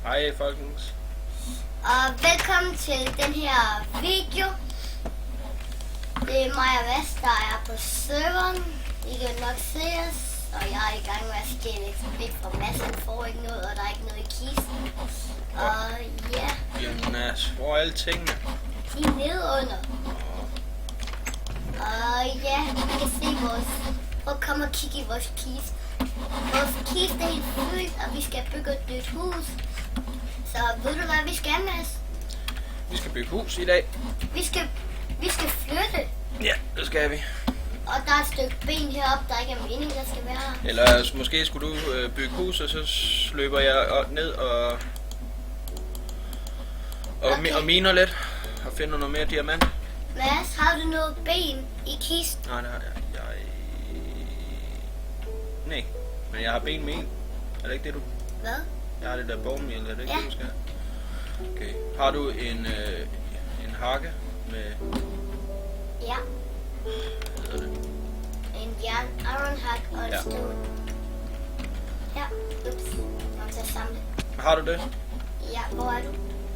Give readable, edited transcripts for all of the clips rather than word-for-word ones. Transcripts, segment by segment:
Hej folkens. Og velkommen til den her video. Det er mig og Mads, der er på serveren. I kan nok se os. Og jeg er i gang med at stjæle XP fra Mads. Han får ikke noget, og der er ikke noget i kisten. Og ja. Jamen hvor er alle tingene? De er nede under. Og ja, vi kan se vores... Prøv at komme og kigge i vores kiste. Vores kiste er helt fyldt, og vi skal bygge et nyt hus. Så ved du hvad vi skal, Mads? Vi skal bygge hus i dag. Vi skal flytte. Ja, det skal vi. Og der er et stykke ben heroppe, der ikke er meningen, der skal være her. Eller måske skulle du bygge hus, og så løber jeg ned og miner lidt. Og finder noget mere diamant. Mads, har du noget ben i kisten? Nej, det har jeg. Nej, men jeg har ben med en. Er det ikke det du? Hvad? Jeg har det der bogmel, er det ikke Ja. det du skal? Okay. Har du en hakke med... Ja. Hvad hedder det? En iron hack og en Ja. stone. Ja, ups. Jeg må til at samle. Har du det? Ja, hvor er du?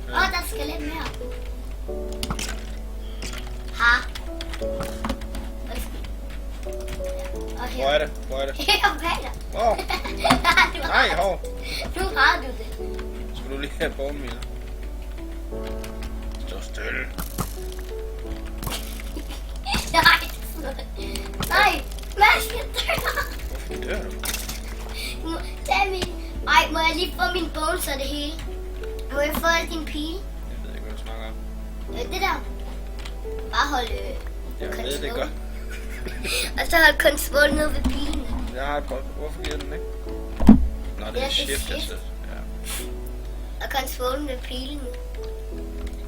Ja. Der skal lidt mere. Ha. Og her. Hvor er det? Hvor er det? Her bag dig. Hvor? Nej, hov. Nu har du det. Skal du lige have bogmel? Stå stille. Nej, Mads, jeg dør. Hvorfor dør du? Ej, må jeg lige få min bones og det hele? Må jeg få alle dine pile? Jeg ved ikke, hvad du snakker om. Det der. Bare hold Jeg control. ved det godt. Og så hold control ned ved pilen. Jeg har prøvet. Hvorfor giver den ikke? Nå, det Ja, er det er shift, shift. altså. Ja. Og control med pilen.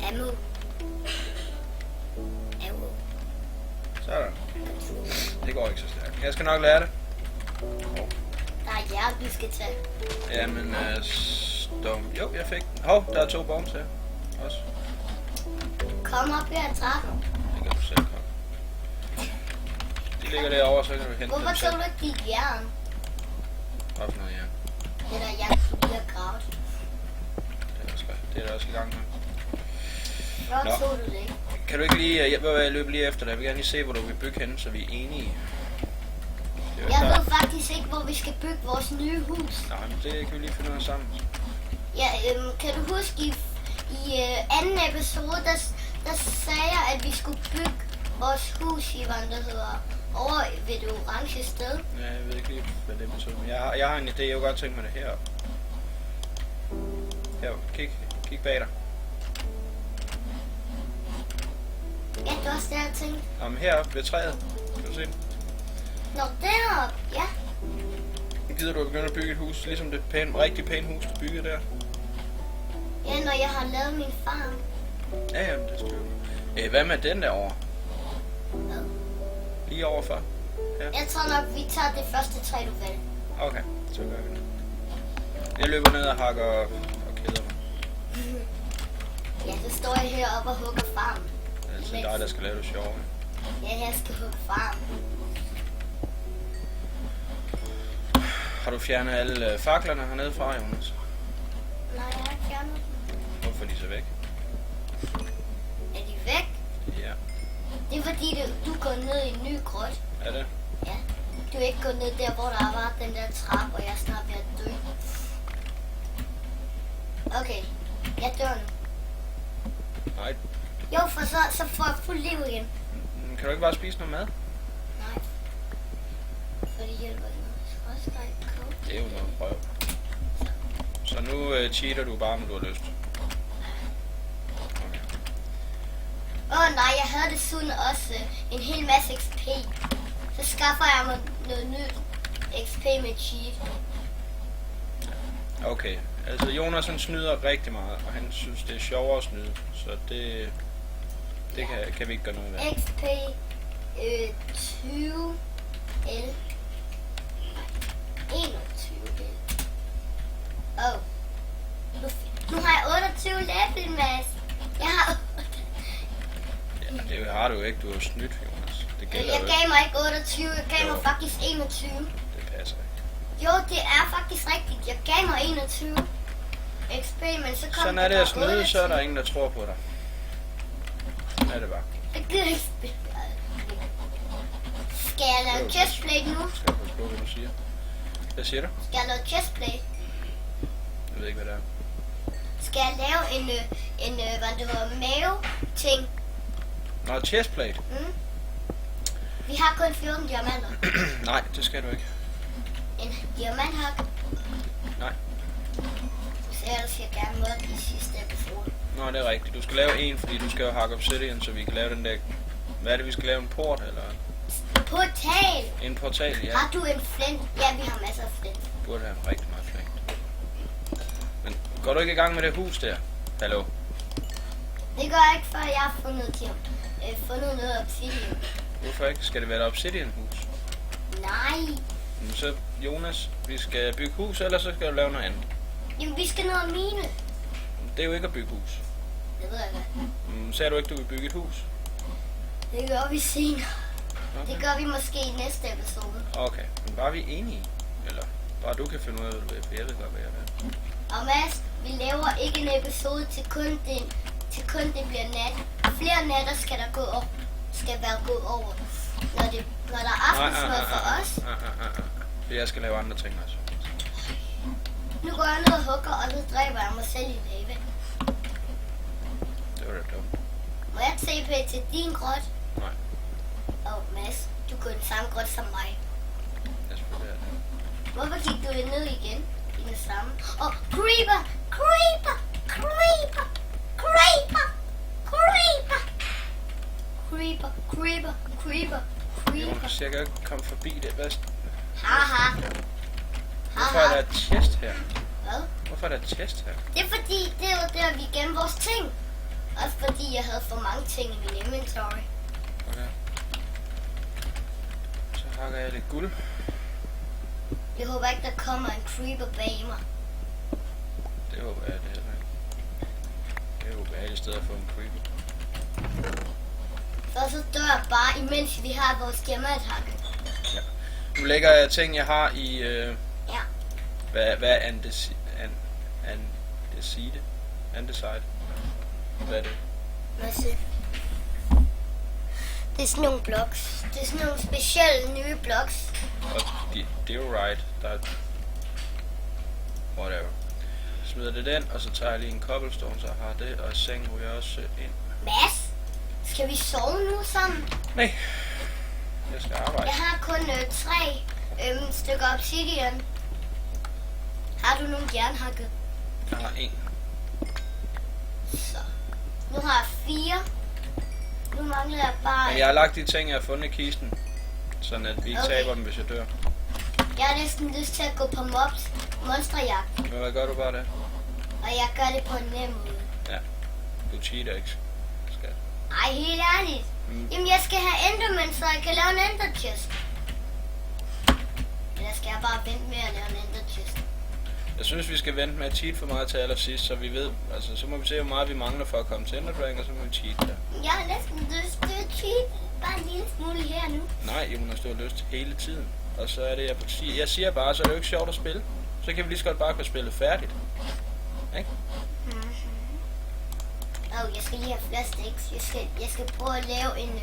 Ammo. Ammo. Sådan. Det går ikke så stærkt. Jeg skal nok lære det. Der er jern, du skal tage. Jamen, jo, jeg fik den. Hov, der er 2 bombs her. Også. Kom op her og træk. Det kan du selv komme. De ligger derovre, så kan du hente Hvorfor dem selv. tog du ikke dit jern? Hvad for noget, ja. Det der jern, du lige har gravet. Det er der også i gang med. Hvor Nå. tog du det ikke? Kan du ikke lige jeg løber lige efter dig? Jeg vil gerne lige se, hvor du vil bygge henne, så vi er enige. Det er jo Jeg klart. ved faktisk ikke, hvor vi skal bygge vores nye hus. Nej, men det kan vi lige finde ud af sammen. Ja, kan du huske i anden episode, der sagde jeg, at vi skulle bygge vores hus i, hvad det hedder, over ved det orange sted. Ja, jeg ved ikke lige, hvad det betyder, men jeg har en idé. Jeg kunne godt tænke mig det her. Her, kig bag dig. Ja, det var også det, jeg tænkte. Nå, men heroppe ved træet. Kan du se den? Nå, deroppe, ja. Gider du at begynde at bygge et hus, ligesom det rigtig pæne hus, du byggede der? Ja, når jeg har lavet min farm. Ja, det styrer. Hvad med den derovre? Hvad? Lige overfor. Ja. Jeg tror nok, vi tager det første træ, du vil. Okay, så gør vi det. Jeg løber ned og hakker og keder mig. Ja, så står jeg heroppe og hugger farm. Det er altså dig, der skal lave det sjovt. Ja, jeg skal hugge farm. Har du fjernet alle faklerne hernede fra, Jonas? Nej, jeg har ikke fjernet dem. Hvorfor er de så væk? Er de væk? Ja. Det er fordi, du går ned i en ny grot. Er det? Ja. Du er ikke gået ned der, hvor der var den der trappe, og jeg er snart ved at dø. Okay, jeg dør nu. Nej. Jo, for så får jeg fuld liv igen. Kan du ikke bare spise noget mad? Nej. For det hjælper ikke noget. Jeg skal også ikke koge. Det er jo noget prøv. Så nu cheater du bare, når du har lyst. Okay. Nej, jeg havde desuden også en hel masse XP. Så skaffer jeg mig noget nyt XP med cheat. Okay, altså Jonas han snyder rigtig meget, og han synes det er sjovere at snyde, så det kan vi ikke gøre noget ved. XP 20 L 21 L. Nu har jeg 28 level, Mads. Jeg har 8. Ja, det har du jo ikke, du har jo snydt, Jonas. Det gælder Jeg jo gav mig ikke 28, jeg gav mig faktisk 21. Det passer ikke. Jo, det er faktisk rigtigt. Jeg gav mig 21. XP, men så kom Sådan der er det at bare snyde, 8 så er der ting. ingen, der tror på dig. Sådan er det bare. Jeg gider ikke spille. Skal jeg lave chestplate nu? Skal jeg passe på, hvad du siger? Hvad siger du? Skal jeg lave chestplate? Jeg ved ikke, hvad det er. Skal jeg lave en hvad det hedder, mave-ting? Nå, chestplate. Mm? Vi har kun 14 diamanter. Nej, det skal du ikke. En diamanthak. Nej. Så ellers jeg gerne mod i sidste episode. Nå, det er rigtigt. Du skal lave en, fordi du skal jo hakke obsidian, så vi kan lave den der... Hvad er det, vi skal lave? En port, eller Portal! en portal? Ja, Har du en flint? Ja, vi har masser af flint. du burde have rigtig meget flink. Men går du ikke i gang med det hus der? Hallo? Det gør jeg ikke, før jeg har fundet noget obsidian. Hvorfor ikke? Skal det være et obsidian hus? Nej. Men så, Jonas, vi skal bygge hus, eller så skal du lave noget andet. Jamen, vi skal ned og mine. Det er jo ikke at bygge hus. Det ved jeg godt. Sagde du ikke, du vil bygge et hus? Det gør vi senere. Okay. Det gør vi måske i næste episode. Okay, men bare vi er enige. Eller bare du kan finde ud af, hvad du vil, for jeg ved godt, hvad jeg vil. Og Mads, vi laver ikke en episode til kun det bliver nat. Flere natter skal være gået over. Når der er aftensmad for os. For jeg skal lave andre ting også. Nu går jeg ned og hugger, og så dræber jeg mig selv i lava. Det var da dumt. Må jeg TP til din grot? Nej, Mads, du går den samme grot som mig. jeg selvfølgelig er det. Hvorfor gik du ned igen i den samme? Creeper! Creeper! Creeper! Creeper! Creeper! Creeper! Creeper! Creeper! Creeper! Jonas, jeg kan ikke komme forbi det bedst. Haha! Hvorfor er der et chest her? Hvad? Hvorfor er der et chest her? Det er fordi, det var der, vi gemte vores ting. Også fordi jeg havde for mange ting i min inventory. Okay. Så hakker jeg lidt guld. Jeg håber ikke, der kommer en creeper bag mig. Det håber jeg, det heller ikke. Det er ubehageligt sted at få en creeper. Så dør jeg bare, imens vi har vores diamanthakke. Nu lægger jeg ting, jeg har i... Ja. Hvad er andesite? Andesite? Hvad er det? Hvad siger? Det er sådan nogle blocks. Det er sådan nogle specielle nye blocks. Og det er jo right. Der er... Whatever. Smider det den, og så tager jeg lige en cobblestone, så jeg har det, og sengen ryger også ind. Mads, skal vi sove nu sammen? Nej. Jeg skal arbejde. Jeg har kun 3 stykker obsidian. Har du nogle jernhakke? Jeg har en. Så. Nu har jeg 4. Nu mangler jeg bare... Men jeg har lagt de ting, jeg har fundet i kisten. Sådan at vi ikke taber dem, hvis jeg dør. Jeg har næsten lyst til at gå på monsterjagt. Men hvad gør du bare det? Og jeg gør det på en nem måde. Ja. Du cheater ikke, skat. Ej, helt ærligt. Jamen, jeg skal have enderman, så jeg kan lave en ender chest. Eller skal jeg bare vente med at lave en ender chest? Jeg synes, vi skal vente med at cheat for meget til allersidst, så vi ved, altså så må vi se, hvor meget vi mangler for at komme til Enderdragon, og så må vi cheat der. Jeg har næsten lyst til at cheat. Bare en lille smule her nu. Nej, Jonas, du har lyst til hele tiden. Og så er det, jeg siger bare, så er det jo ikke sjovt at spille. Så kan vi lige så godt bare få spillet færdigt. Ikke? Jeg skal lige have flere sticks. Jeg skal prøve at lave en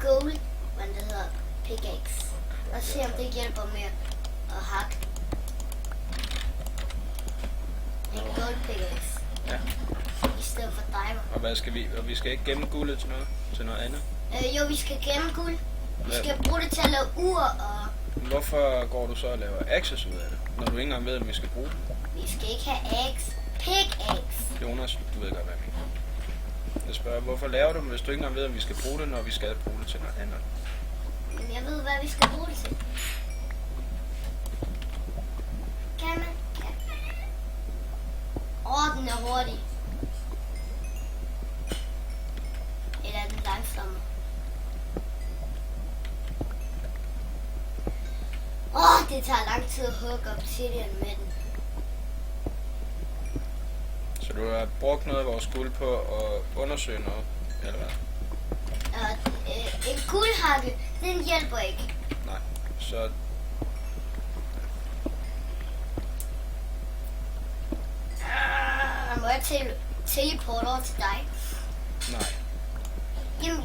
gold, hvad det hedder, pickaxe. Og se om det hjælper med at hakke. En gold pickaxe. Ja. I stedet for diamond. Og hvad skal vi? Og vi skal ikke gemme guldet til noget andet. Jo, vi skal gemme guld. Vi skal bruge det til at lave ur og... Hvorfor går du så og laver axes ud af det, når du ikke engang ved, om vi skal bruge det? Vi skal ikke have eggs. Pickaxe. Jonas, du ved godt, hvad jeg mener. Jeg spørger, hvorfor laver du dem, hvis du ikke engang ved, om vi skal bruge det, når vi skal bruge det til noget andet? Men jeg ved, hvad vi skal bruge det til. Kan man? Den er hurtig. Eller er den langsomme? Det tager lang tid at hugge obsidian med den. Så du har brugt noget af vores guld på at undersøge noget, eller hvad? En guldhakke, den hjælper ikke. Nej, så... Må jeg teleporte over til dig? Nej. Jamen,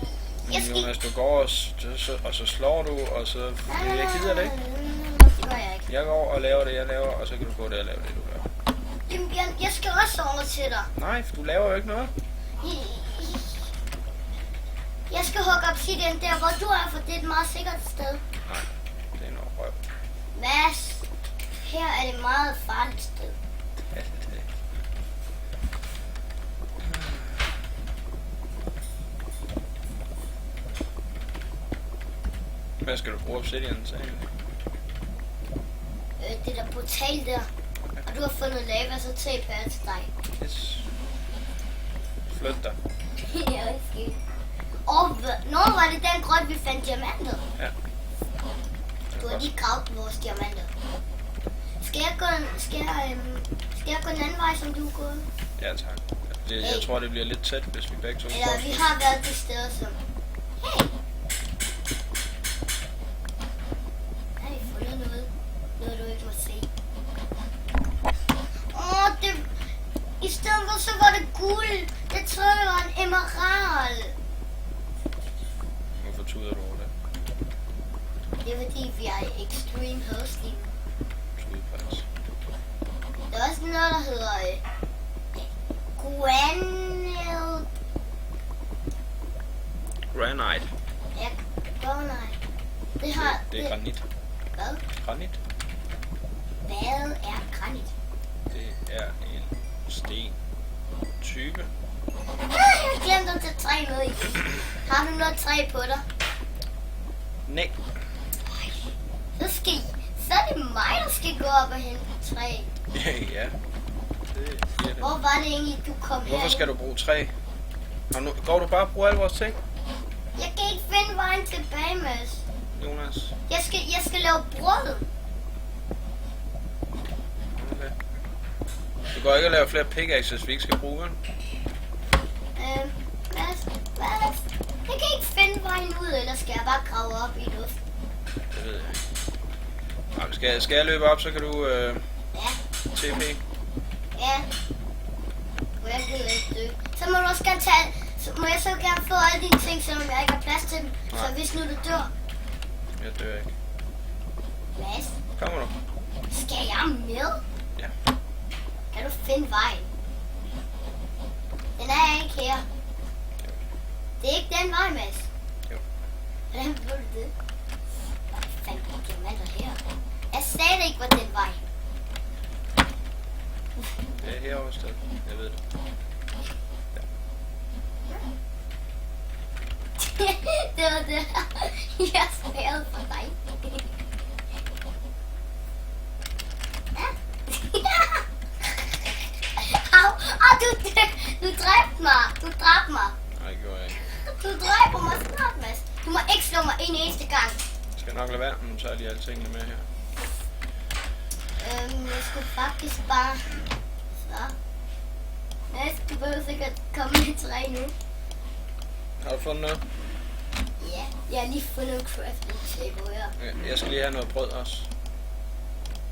jeg skal... Jonas, du går og så slår du, og så... Jeg gider det ikke. Det gør jeg ikke. Jeg går og laver det, jeg laver, og så kan du gå der og lave det, du gør. Jamen, jeg skal også over til dig. Nej, for du laver jo ikke noget. Jeg skal hugge obsidian der, hvor du er, for det er et meget sikkert sted. Nej, det er noget røv. Mads, her er det meget farligt sted. Ja, det er det. Hvad skal du bruge obsidian til egentlig? Det der portal der. Og du har fundet lava, så taber jeg til dig. Yes. Flyt dig. Ja, undskyld. Og var det den grøn, vi fandt diamanter? Ja. Du har lige gravet vores diamanter. Skal jeg gå den anden vej, som du er gået? Ja, tak. Jeg tror, det bliver lidt tæt, hvis vi begge to Eller får. vi har været de steder, som... Hey! Har vi fundet noget? Noget, du ikke må se. Det... I stedet for, så var det guld. Det troede jeg var en emerald. Hvorfor tuder du over det? Det er fordi, vi er i extreme hosting. Tudepræs. Der er også noget, der hedder... Granite. Ja, granite. Det har... Det er granit. Hvad? Granit. Hvad er granit? Det er en sten. Type. Jeg glemte at tage træ med i. Har du noget træ på dig? Nej. Så er det mig, der skal gå op og hente træ. Ja. Det er det. Hvor var det egentlig, du kom her? Hvorfor skal du bruge træ? Går du bare og bruger alle vores ting? Jeg kan ikke finde vejen tilbage, Mads. Jonas. Jeg skal lave brød. Okay. Du går ikke at lave flere pickaxes, vi ikke skal bruge, vel? Mads. Jeg kan ikke finde vejen ud, eller skal jeg bare grave op i luften? Det ved jeg ikke. Nej, skal jeg løbe op, så kan du Ja. TP. Ja. Må jeg gider ikke dø. Så må du også gerne tage... Må jeg så gerne få alle dine ting, selvom jeg ikke har plads til dem? Nej. Så hvis nu du dør... Jeg dør ikke. Mads, Kommer du? skal jeg med? Ja. Kan du finde vejen? Den er ikke her. Det er ikke den vej, Mads. Jo. Hvordan ved du det? Hvad fanden er diamanter her? Jeg sagde det ikke var den vej. Det er herovre sted. Jeg ved det. Det var det, jeg spærede for dig. Au, du dræbte mig. Du dræbte mig. Nej, det gjorde jeg ikke. Du dræber mig snart, Mads. Du må ikke slå mig en eneste gang. Jeg skal nok lade være, men så er lige alle tingene med her. Jeg skulle faktisk bare... Så. Jeg skal behøve sikkert komme med træ nu. Har du fundet noget? Ja, jeg har lige fundet en crafting table her. Ja, jeg skal lige have noget brød også.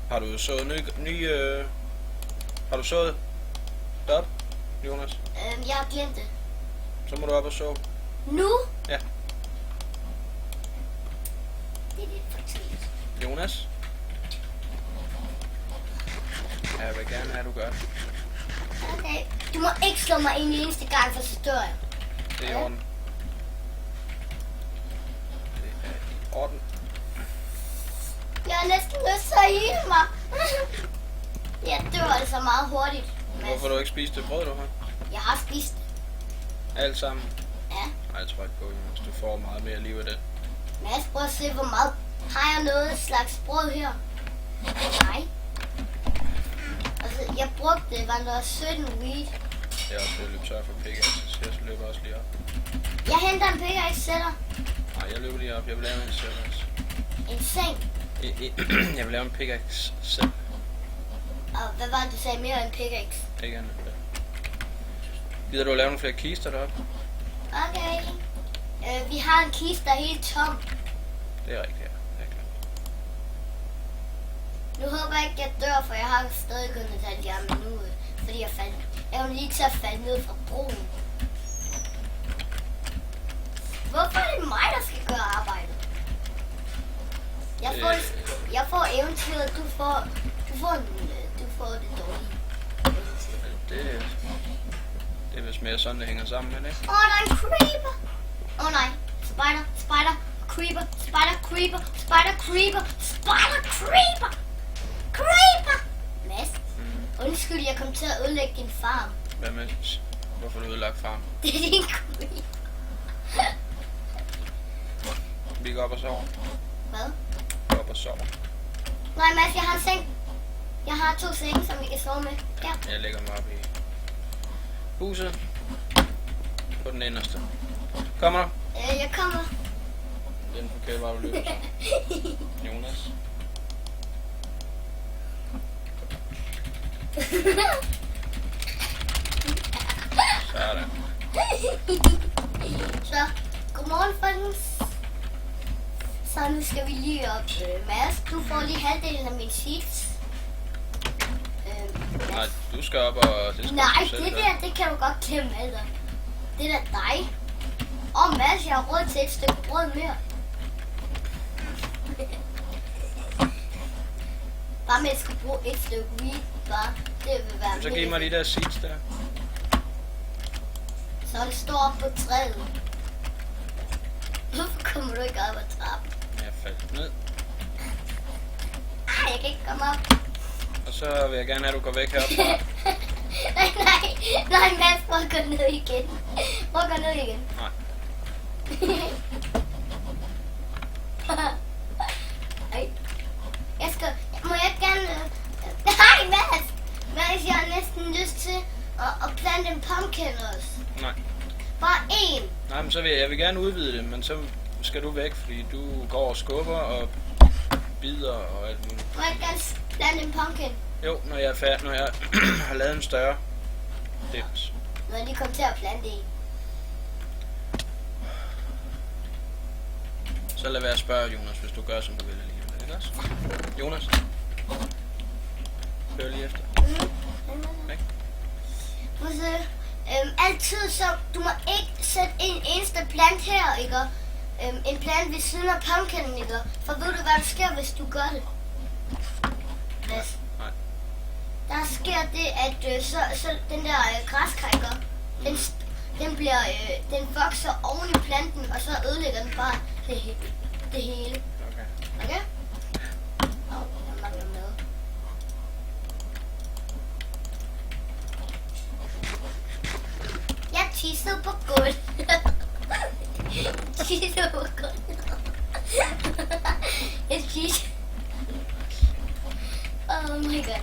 Har du sået har du sået op, Jonas? Jeg har glemt det. Så må du op og så. Nu? Ja. Det er lidt for tidligt. Jonas? Ja, jeg vil gerne have, at du gør. Okay. Du må ikke slå mig en eneste gang, for så dør jeg. Det er i orden. Det er i orden. Jeg har næsten lyst til at hele mig. Jeg dør altså meget hurtigt. Mads. Hvorfor har du ikke spist det brød, du har? Jeg har spist det. Alt sammen? Ja. Nej, jeg tror ikke på, Jonas. Du får meget mere liv af det. Mads, prøv at se, hvor meget har jeg noget slags brød her. Nej. Altså, jeg brugte det, var der 17 wheat. Jeg er også ved at løbe tør for pickaxes. Jeg løber også lige op. Jeg henter en pickaxe til dig. Nej, jeg løber lige op. Jeg vil lave en selv også. En seng. Jeg vil lave en pickaxe selv. Og hvad var det, du sagde mere end pickaxe? Ikke andet. Gider du at lave nogle flere kister deroppe? Okay. Vi har en kiste, der er helt tom. Det er rigtigt, ja. Det er klart. Nu håber jeg ikke, jeg dør, for jeg har stadig kun et halvt hjerne nu. Fordi jeg var lige til at falde ned fra broen. Hvorfor er det mig, der skal gøre arbejdet? Jeg får eventyret, du får det dårlige. Det er vist mere sådan, det hænger sammen med det. Der er en creeper. Nej. Spider, creeper, spider, creeper. Mads, undskyld, jeg kom til at ødelægge din farm. Hvad med? Hvorfor har du ødelagt farm? Det er din creeper. Vi går op og sover. Hvad? Gå op og sover. Nej, Mads, jeg har en seng. Jeg har 2 senge, som vi kan sove med. Ja. Jeg lægger mig op i huset. På den inderste. Kommer du? Jeg kommer. Den forkerte vej, du løber. Jonas. Sådan. Så, godmorgen, folkens. Så nu skal vi lige op. Mads, du får lige halvdelen af min sheets. Nej, du skal op, og det skal Nej, du selv det gøre. der, det kan du godt glemme, altså. Det er da dig. Mads, jeg har råd til et stykke brød mere. Bare med at skulle bruge et stykke weed, bare. Det vil være Så giv mig de der seeds der. Så det står op på træet. Hvorfor kommer du ikke op ad trappen? Jeg faldt ned. Jeg kan ikke komme op. Og så vil jeg gerne have, at du går væk herfra. nej, Mads, prøv at gå ned igen. Nej. Må jeg gerne... Nej, Mads! Mads, jeg har næsten lyst til at plante en pumpkin også. Nej. Bare én. Nej, men så vil jeg vil gerne udvide det, men så skal du væk, fordi du går og skubber og bider og alt muligt. Må jeg gerne plante en pumpkin? Jo, når jeg er færdig, når jeg har lavet en større dims. Når jeg lige kom til at plante en. Så lad være at spørge, Jonas, hvis du gør, som du vil alligevel. Ikke også? Jonas? Hør lige efter. Ikke? Altid så, du må ikke sætte en eneste plant her, ikke? En plant ved siden af pumpkinen, ikke? For ved du, hvad der sker, hvis du gør det? Mads? Nej. Der sker det, at så den der græskrækker, den vokser oven i planten, og så ødelægger den bare det hele. Okay. Okay? Jeg mangler mad. Jeg tissede på gulvet. Jeg tissede på gulvet. Jeg tissede. Oh my god.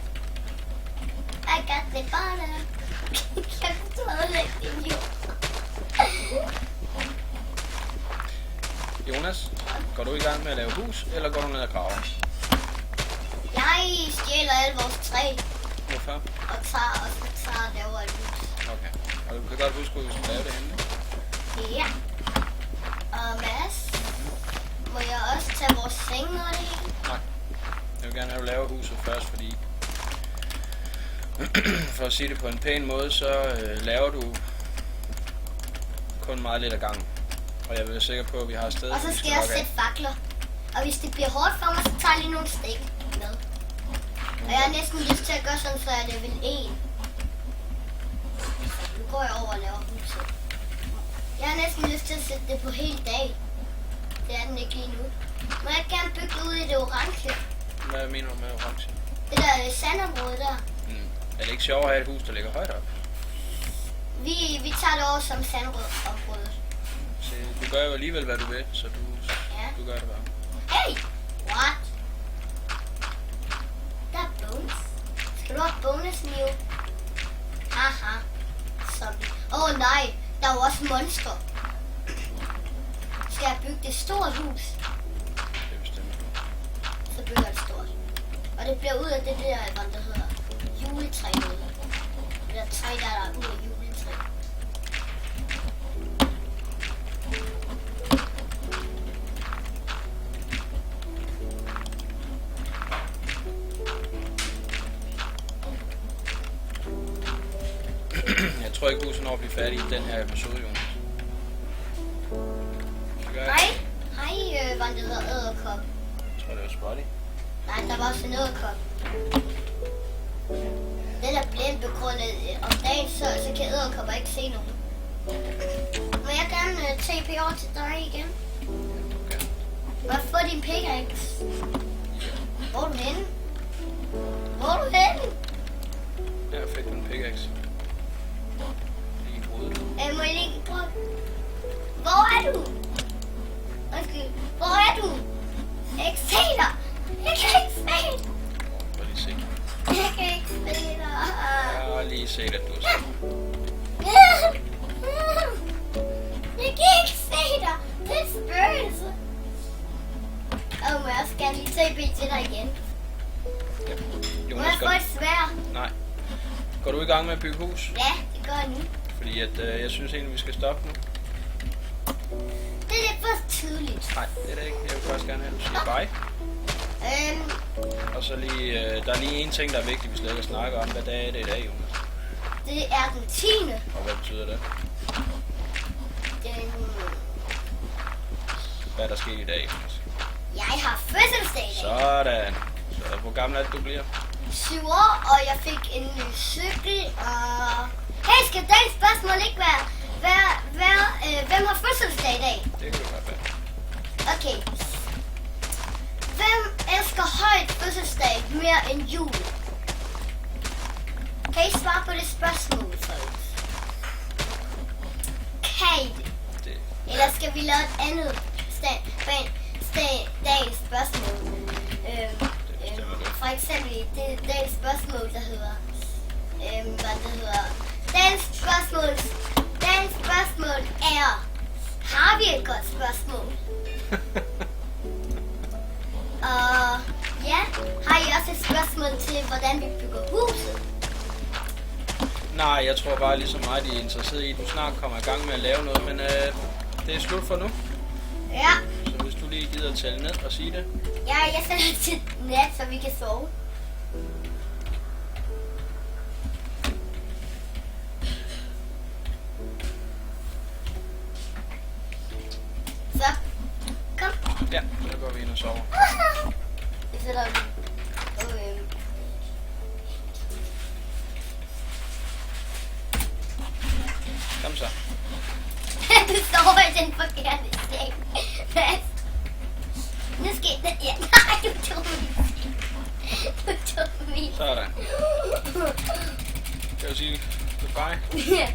I got the butter. Jeg kan tage lidt i jord. Jonas, går du i gang med at lave hus, eller går du ned og graver? Jeg stjæler alle vores træ Hvorfor? og tager og laver et hus. Okay. Og du kan godt huske, hvor vi skal lave det henne. Ja. Og Mads, må jeg også tage vores seng og det hele? Nej. Jeg vil gerne have, at du laver huset først, fordi... For at sige det på en pæn måde, så laver du kun meget lidt ad gangen. Og jeg vil være sikker på, at vi har et sted... Og så skal jeg sætte fakler. Og hvis det bliver hårdt for mig, så tager jeg lige nogle stik med. Og jeg har næsten lyst til at gøre sådan, så er det vel 1. Nu går jeg over og laver huset. Jeg har næsten lyst til at sætte det på hele dag. Det er den ikke lige nu. Må jeg gerne bygge ud i det orange? Hvad mener du med orange? Det der sandområde der. Er det ikke sjovt at have et hus, der ligger højt op? Vi tager det over som sandområde. Så du gør jo alligevel, hvad du vil, så du gør det bare. Hey! What? Der er bones. Skal du have bonus, Mio? Haha. Zombie. Nej, der er jo også monster. Skal jeg bygge det stort hus? Det bestemmer du. Så bygger jeg det stort. Og det bliver ud af det der, hvad der hedder juletræ. Det der træ, der er ud af juletræ. ikke huske, når vi er færdige i den her episode, Jonas. Så gør jeg. Hej, hvad det hedder æderkop. Jeg tror, det var Spotty. Nej, der var også en æderkop. Den er blind på grund af, om dagen så kan æderkopper ikke se nogen. Må jeg gerne TP over til dig igen? Okay. Må jeg få din pickaxe? Hvor er du henne? Hvor er du henne? Jeg fik en pickaxe. Lige i hovedet. Må jeg lige prøve? Hvor er du? Undskyld. Hvor er du? Jeg kan ikke se dig. Jeg kan ikke se dig. Prøv lige se. Jeg kan ikke se dig. Jeg har lige set, at du er sådan. Jeg kan ikke se dig. Det er spøgelse. Må jeg også gerne lige TP til dig igen? Ja. Må Jonas, jeg få et sværd? Nej. Går du i gang med at bygge hus? Ja, det gør jeg nu. Fordi at, jeg synes egentlig, vi skal stoppe nu. Det er lidt for tidligt. Nej, det er det ikke. Jeg vil faktisk gerne have, at du siger bye. Og så lige, der er lige en ting, der er vigtigt, vi slet ikke snakker om. Hvad dag er det i dag, Jonas? Det er den 10. Og hvad betyder det? Den... Hvad er der sket i dag, Jonas? Jeg har fødselsdag i dag. Sådan. Så hvor gammel er det, du bliver? 7 år, og jeg fik en ny cykel, og... Hey, skal dagens spørgsmål ikke være... hvem har fødselsdag i dag? Det kan du godt være. Okay. Hvem elsker højt fødselsdag mere end jul? Kan I svare på det spørgsmål, folks? Kate. Det. Eller skal vi lave et andet dagens spørgsmål? For eksempel dagens spørgsmål, der hedder... hvad det hedder... Dagens spørgsmål er... Har vi et godt spørgsmål? Og ja, har I også et spørgsmål til, hvordan vi bygger huset? Nej, jeg tror bare ligesom mig, de er interesseret i, at du snart kommer i gang med at lave noget, men det er slut for nu. Ja. Så hvis du lige gider tælle ned og sige det. Ja, jeg sætter til nat, så vi kan sove. Så, kom. Ja, så går vi ind og sover. Jeg sætter Kom så. du sover i den forkerte seng. Nu skal jeg... Ja, nej, du tog min. Du tog min. Sådan. Kan du sige goodbye? Ja.